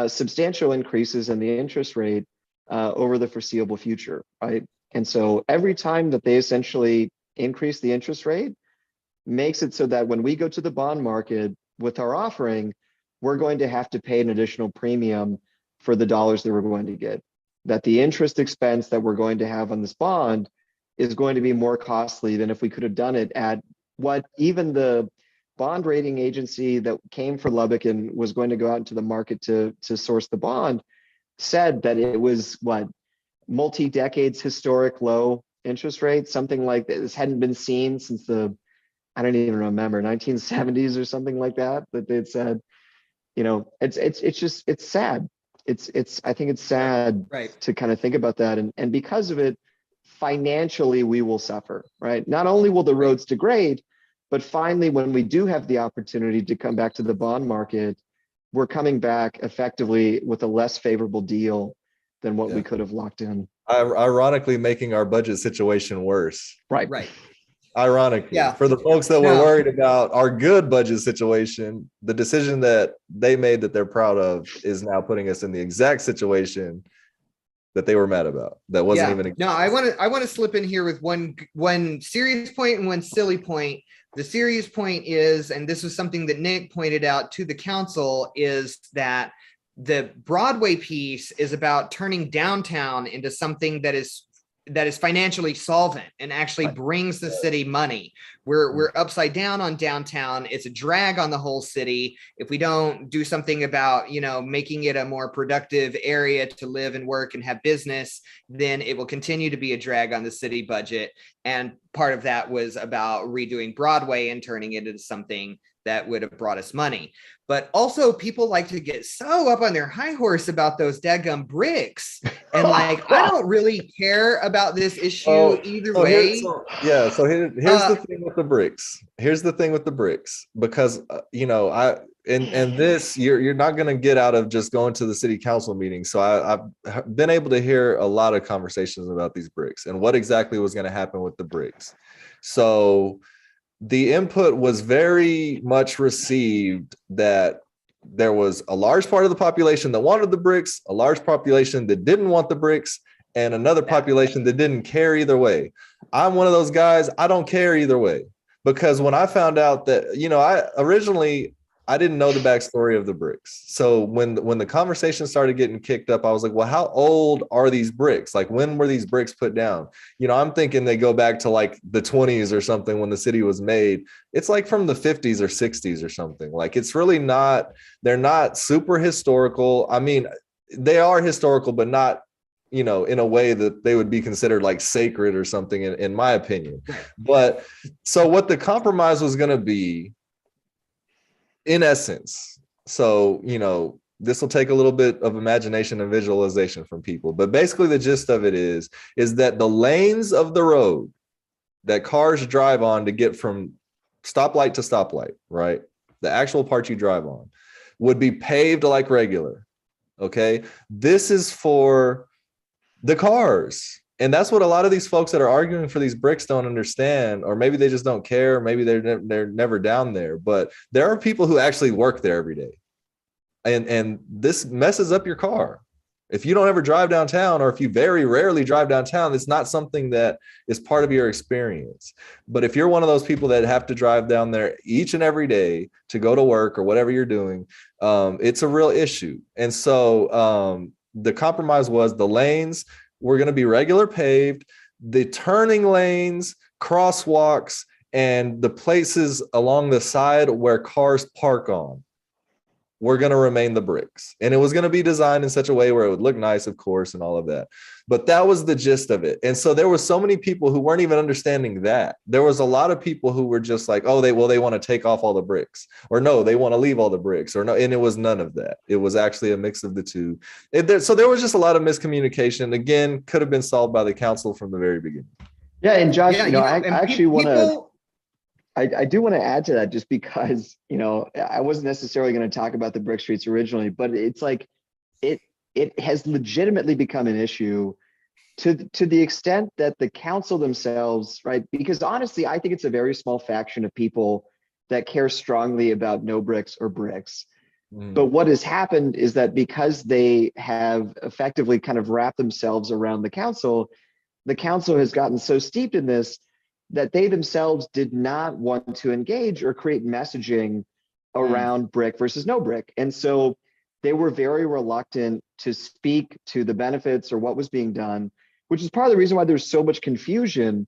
substantial increases in the interest rate over the foreseeable future, right? And so every time that they essentially increase the interest rate makes it so that when we go to the bond market with our offering, we're going to have to pay an additional premium for the dollars that we're going to get. That the interest expense that we're going to have on this bond is going to be more costly than if we could have done it at what even the bond rating agency that came for Lubbock and was going to go out into the market to source the bond said that it was multi-decades historic low interest rate, something like this hadn't been seen since I don't even remember, 1970s or something like that they'd said. It's sad. I think it's sad to kind of think about that. And because of it, financially, we will suffer, right? Not only will the roads degrade, but finally, when we do have the opportunity to come back to the bond market, we're coming back effectively with a less favorable deal than what we could have locked in. Ironically, making our budget situation worse. Right. Ironically, for the folks that were worried about our good budget situation, the decision that they made that they're proud of is now putting us in the exact situation that they were mad about. That wasn't even. No, I want to slip in here with one serious point and one silly point. The serious point is, and this was something that Nick pointed out to the council, is that the Broadway piece is about turning downtown into something that is financially solvent and actually brings the city money. We're upside down on downtown. It's a drag on the whole city. If we don't do something about, making it a more productive area to live and work and have business, then it will continue to be a drag on the city budget. And part of that was about redoing Broadway and turning it into something that would have brought us money. But also people like to get so up on their high horse about those daggum bricks. And I don't really care about this issue either way. Here's the thing with the bricks. Here's the thing with the bricks, because, this, you're not going to get out of just going to the city council meeting. So I've been able to hear a lot of conversations about these bricks and what exactly was going to happen with the bricks. So the input was very much received that there was a large part of the population that wanted the bricks, a large population that didn't want the bricks, and another population that didn't care either way. I'm one of those guys. I don't care either way, because when I found out that, I didn't know the backstory of the bricks. So when the conversation started getting kicked up, I was like, well, how old are these bricks? Like, when were these bricks put down? I'm thinking they go back to like the 20s or something when the city was made. It's like from the 50s or 60s or something. Like, it's really not, they're not super historical. I mean, they are historical, but not, in a way that they would be considered like sacred or something, in my opinion. But so what the compromise was going to be, in essence, so, this will take a little bit of imagination and visualization from people, but basically the gist of it is that the lanes of the road that cars drive on to get from stoplight to stoplight, right? The actual part you drive on would be paved like regular. Okay. This is for the cars. And that's what a lot of these folks that are arguing for these bricks don't understand, or maybe they just don't care. Maybe they're never down there, but there are people who actually work there every day. And this messes up your car. If you don't ever drive downtown, or if you very rarely drive downtown, it's not something that is part of your experience. But if you're one of those people that have to drive down there each and every day to go to work or whatever you're doing, it's a real issue. And so the compromise was the lanes were going to be regular paved, the turning lanes, crosswalks, and the places along the side where cars park on were going to remain the bricks. And it was going to be designed in such a way where it would look nice, of course, and all of that. But that was the gist of it. And so there were so many people who weren't even understanding that. There was a lot of people who were just like, oh, they want to take off all the bricks, or no, they want to leave all the bricks, or no. And it was none of that. It was actually a mix of the two. So there was just a lot of miscommunication. Again, could have been solved by the council from the very beginning. Yeah. And Josh, Yeah, I actually want to, people- I do want to add to that, just because, I wasn't necessarily going to talk about the brick streets originally, but it's like, it has legitimately become an issue to the extent that the council themselves, right? Because honestly, I think it's a very small faction of people that care strongly about no bricks or bricks. But what has happened is that because they have effectively kind of wrapped themselves around the council has gotten so steeped in this that they themselves did not want to engage or create messaging around brick versus no brick. And so they were very reluctant to speak to the benefits or what was being done, which is part of the reason why there's so much confusion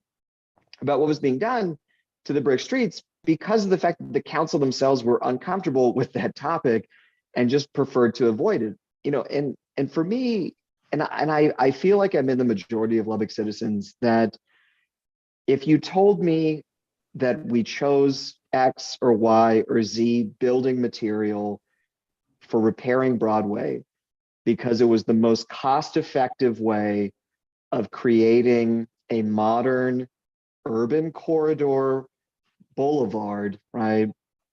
about what was being done to the brick streets, because of the fact that the council themselves were uncomfortable with that topic and just preferred to avoid it. And for me, and I feel like I'm in the majority of Lubbock citizens, that if you told me that we chose X or Y or Z building material for repairing Broadway because it was the most cost-effective way of creating a modern urban corridor boulevard, right,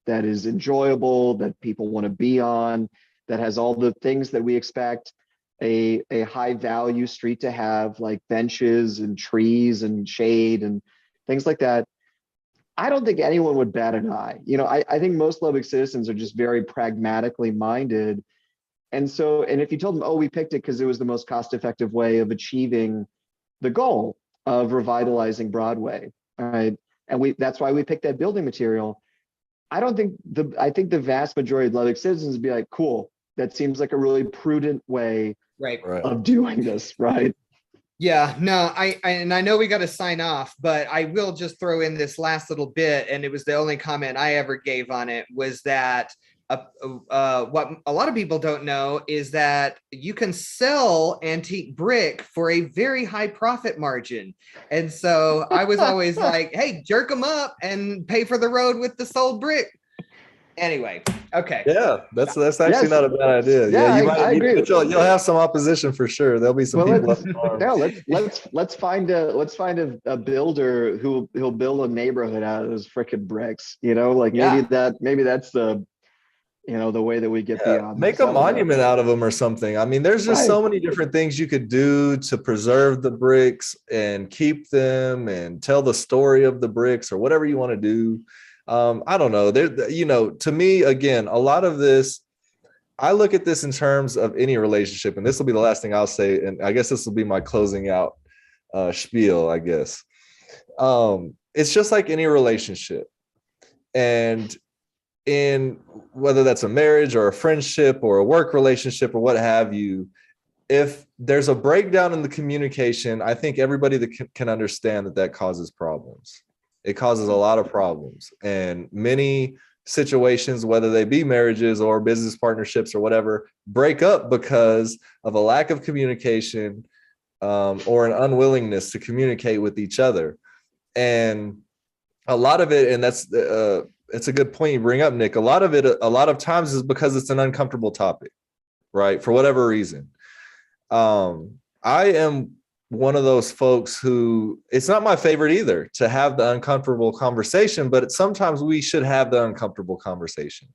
that is enjoyable, that people want to be on, that has all the things that we expect a high value street to have, like benches and trees and shade and things like that, I don't think anyone would bat an eye. I think most Lubbock citizens are just very pragmatically minded. And if you told them, oh, we picked it because it was the most cost-effective way of achieving the goal of revitalizing Broadway, right? And that's why we picked that building material. I think the vast majority of Lubbock citizens would be like, cool, that seems like a really prudent way right. of doing this, right? Yeah, no, I know we got to sign off, but I will just throw in this last little bit, and it was the only comment I ever gave on it, was that what a lot of people don't know is that you can sell antique brick for a very high profit margin. And so I was always like, hey, jerk them up and pay for the road with the sold brick. Anyway, okay. Yeah, that's actually not a bad idea. Yeah, I agree. You'll have some opposition for sure. There'll be some people. Let's find a builder who'll build a neighborhood out of those freaking bricks. Maybe that's the way that we get beyond. Make a monument out of them or something. I mean, there's just so many different things you could do to preserve the bricks and keep them and tell the story of the bricks or whatever you want to do. I don't know. To me, again, a lot of this, I look at this in terms of any relationship, and this will be the last thing I'll say. And I guess this will be my closing out spiel, I guess. It's just like any relationship. And in whether that's a marriage or a friendship or a work relationship or what have you, if there's a breakdown in the communication, I think everybody that can understand that causes problems. It causes a lot of problems, and many situations, whether they be marriages or business partnerships or whatever, break up because of a lack of communication or an unwillingness to communicate with each other. And a lot of it, and it's a good point you bring up, Nick. A lot of times is because it's an uncomfortable topic, right? For whatever reason. I am one of those folks who, it's not my favorite either to have the uncomfortable conversation, but sometimes we should have the uncomfortable conversation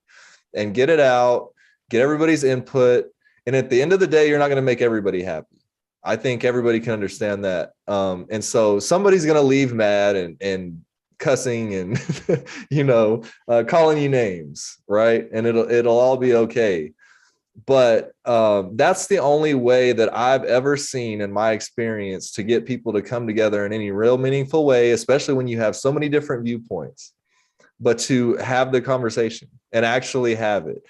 and get it out, get everybody's input. And at the end of the day, you're not going to make everybody happy. I think everybody can understand that. And so somebody's going to leave mad and cussing and, calling you names, right? And it'll all be okay. But that's the only way that I've ever seen in my experience to get people to come together in any real meaningful way, especially when you have so many different viewpoints, but to have the conversation and actually have it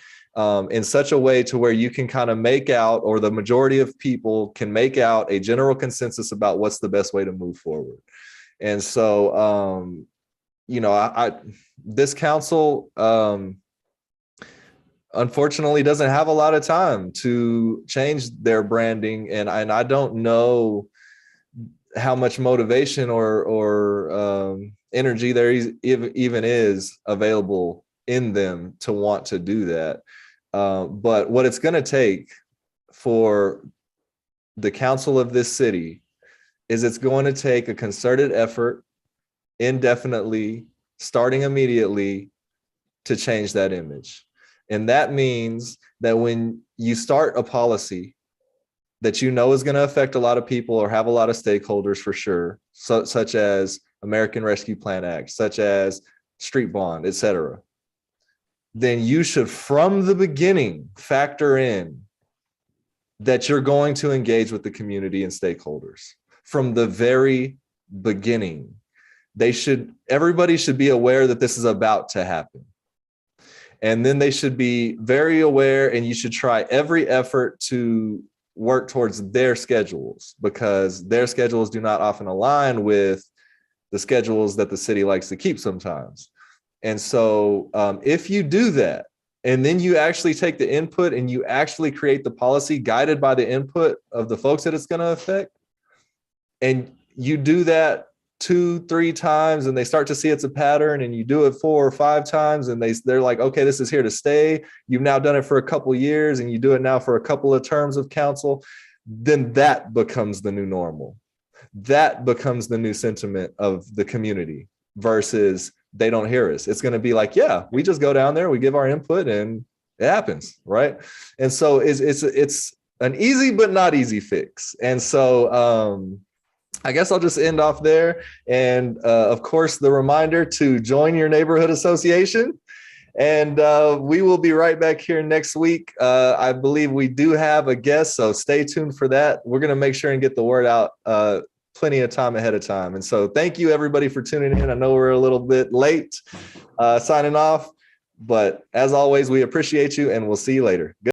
in such a way to where you can kind of make out, or the majority of people can make out, a general consensus about what's the best way to move forward. And so, this council, unfortunately doesn't have a lot of time to change their branding. And I don't know how much motivation or energy there even is available in them to want to do that. But what it's going to take for the council of this city is it's going to take a concerted effort indefinitely, starting immediately, to change that image. And that means that when you start a policy that you know is going to affect a lot of people or have a lot of stakeholders for sure, such as American Rescue Plan Act, such as street bond, et cetera, then you should from the beginning factor in that you're going to engage with the community and stakeholders from the very beginning. Everybody should be aware that this is about to happen. And then they should be very aware, and you should try every effort to work towards their schedules, because their schedules do not often align with the schedules that the city likes to keep sometimes. And so if you do that, and then you actually take the input and you actually create the policy guided by the input of the folks that it's going to affect, and you do that 2-3 times and they start to see it's a pattern, and you do it 4 or 5 times and they're like, okay, this is here to stay. You've now done it for a couple of years and you do it now for a couple of terms of council, then that becomes the new normal. That becomes the new sentiment of the community, versus they don't hear us. It's going to be like, yeah, we just go down there, we give our input, and it happens, right? And so it's an easy but not easy fix. And so I guess I'll just end off there. And of course, the reminder to join your neighborhood association. And we will be right back here next week. I believe we do have a guest, so stay tuned for that. We're going to make sure and get the word out plenty of time ahead of time. And so thank you, everybody, for tuning in. I know we're a little bit late signing off, but as always, we appreciate you, and we'll see you later. Good.